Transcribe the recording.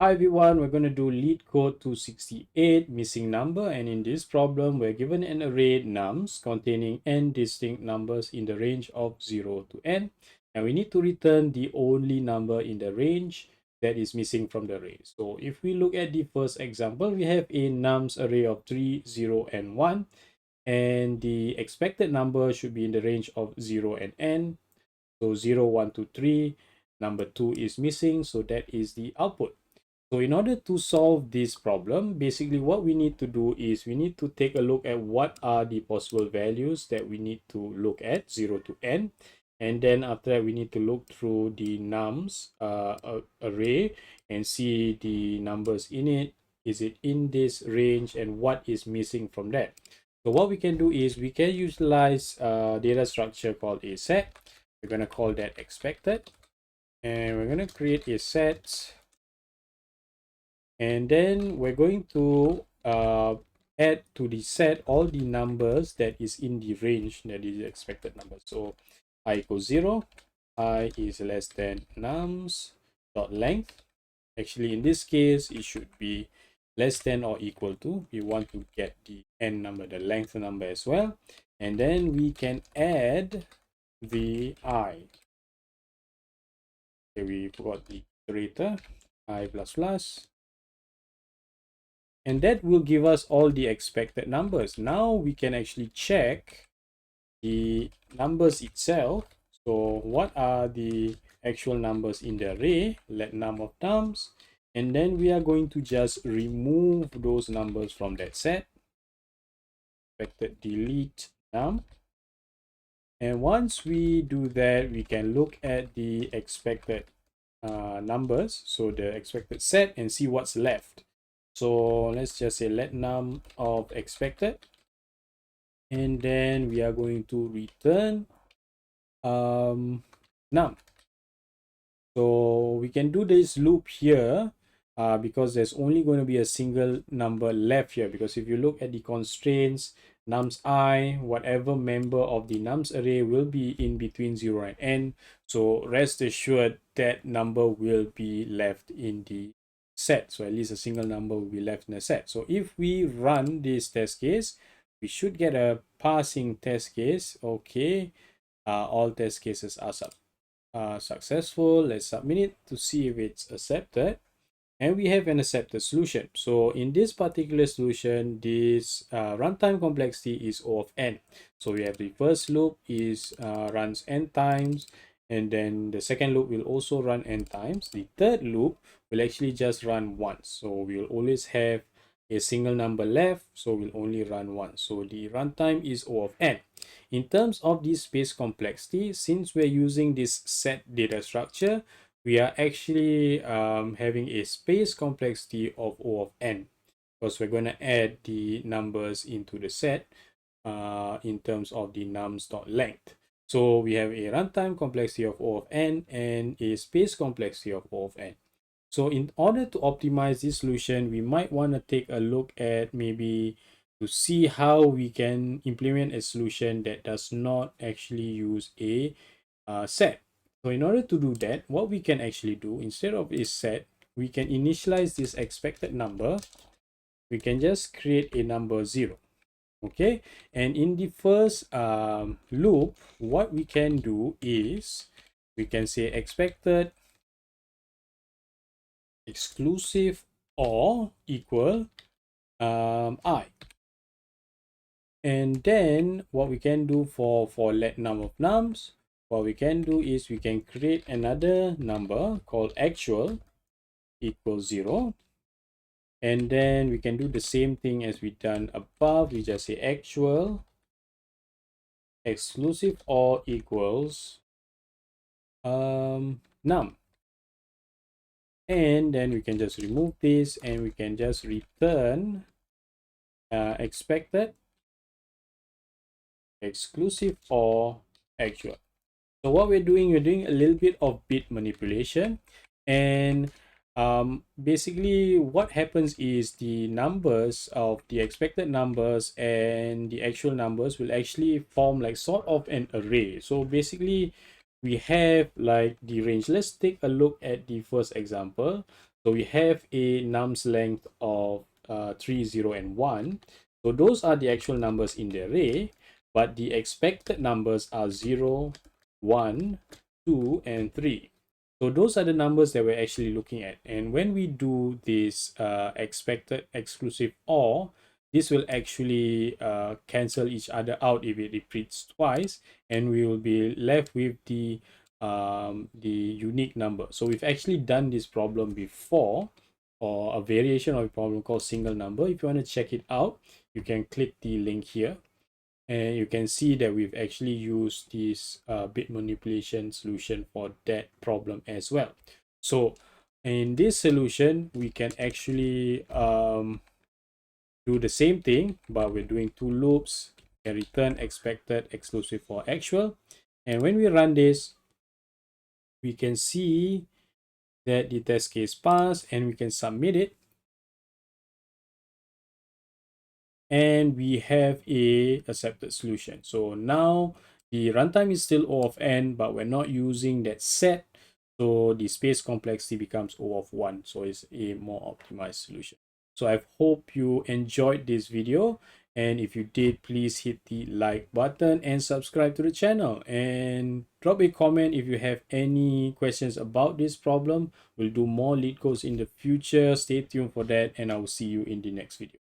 Hi everyone, we're going to do Leetcode 268 missing number, and in this problem we're given an array nums containing n distinct numbers in the range of 0 to n, and we need to return the only number in the range that is missing from the array. So if we look at the first example, we have a nums array of 3, 0 and 1, and the expected number should be in the range of 0 and n. So 0, 1, 2, 3, number 2 is missing, so that is the output. So in order to solve this problem, basically what we need to do is we need to take a look at what are the possible values that we need to look at 0 to n. And then after that, we need to look through the nums array and see the numbers in it. Is it in this range and what is missing from that? So what we can do is we can utilize data structure called a set. We're going to call that expected. And we're going to create a set. And then we're going to add to the set all the numbers that is in the range that is the expected number. So I equals 0, I is less than nums dot length. Actually, in this case, it should be less than or equal to. We want to get the n number, the length number as well. And then we can add the I. Okay, we forgot the iterator, I plus plus. And that will give us all the expected numbers. Now we can actually check the numbers itself. So what are the actual numbers in the array? Let num of nums. And then we are going to just remove those numbers from that set. Expected delete num. And once we do that, we can look at the expected numbers. So the expected set and see what's left. So let's just say let num of expected, and then we are going to return num. So we can do this loop here because there's only going to be a single number left here, because if you look at the constraints, nums I, whatever member of the nums array will be in between 0 and n. So rest assured that number will be left in the set. So at least a single number will be left in the set. So if we run this test case, we should get a passing test case. Okay, all test cases are successful. Let's submit it to see if it's accepted, and we have an accepted solution. So in this particular solution, this runtime complexity is O of n. So we have the first loop is runs n times, and then the second loop will also run n times. The third loop will actually just run once. So we will always have a single number left, so we'll only run once. So the runtime is O of n. In terms of the space complexity, since we're using this set data structure, we are actually having a space complexity of O of n, because we're going to add the numbers into the set in terms of the nums.length. So we have a runtime complexity of O of n and a space complexity of O of n. So in order to optimize this solution, we might want to take a look at maybe to see how we can implement a solution that does not actually use a set. So in order to do that, what we can actually do, instead of a set, we can initialize this expected number. We can just create a number 0. Okay, and in the first loop, what we can do is we can say expected exclusive or equal I. And then what we can do for let num of nums, what we can do is we can create another number called actual equals 0. And then we can do the same thing as we done above. We just say actual exclusive or equals num. And then we can just remove this and we can just return expected exclusive or actual. So what we're doing a little bit of bit manipulation, and basically what happens is the numbers of the expected numbers and the actual numbers will actually form like sort of an array. So basically we have like the range. Let's take a look at the first example. So we have a nums length of 3, 0, and 1. So those are the actual numbers in the array, but the expected numbers are 0, 1, 2, and 3. So those are the numbers that we're actually looking at. And when we do this expected exclusive OR, this will actually cancel each other out if it repeats twice, and we will be left with the unique number. So we've actually done this problem before, or a variation of a problem called single number. If you want to check it out, you can click the link here, and you can see that we've actually used this bit manipulation solution for that problem as well. So in this solution, we can actually do the same thing, but we're doing two loops and return expected exclusive for actual. And when we run this, we can see that the test case passed, and we can submit it. And we have a accepted solution. So now the runtime is still O of n, but we're not using that set. So the space complexity becomes O of 1. So it's a more optimized solution. So I hope you enjoyed this video. And if you did, please hit the like button and subscribe to the channel. And drop a comment if you have any questions about this problem. We'll do more Leetcodes in the future. Stay tuned for that, and I will see you in the next video.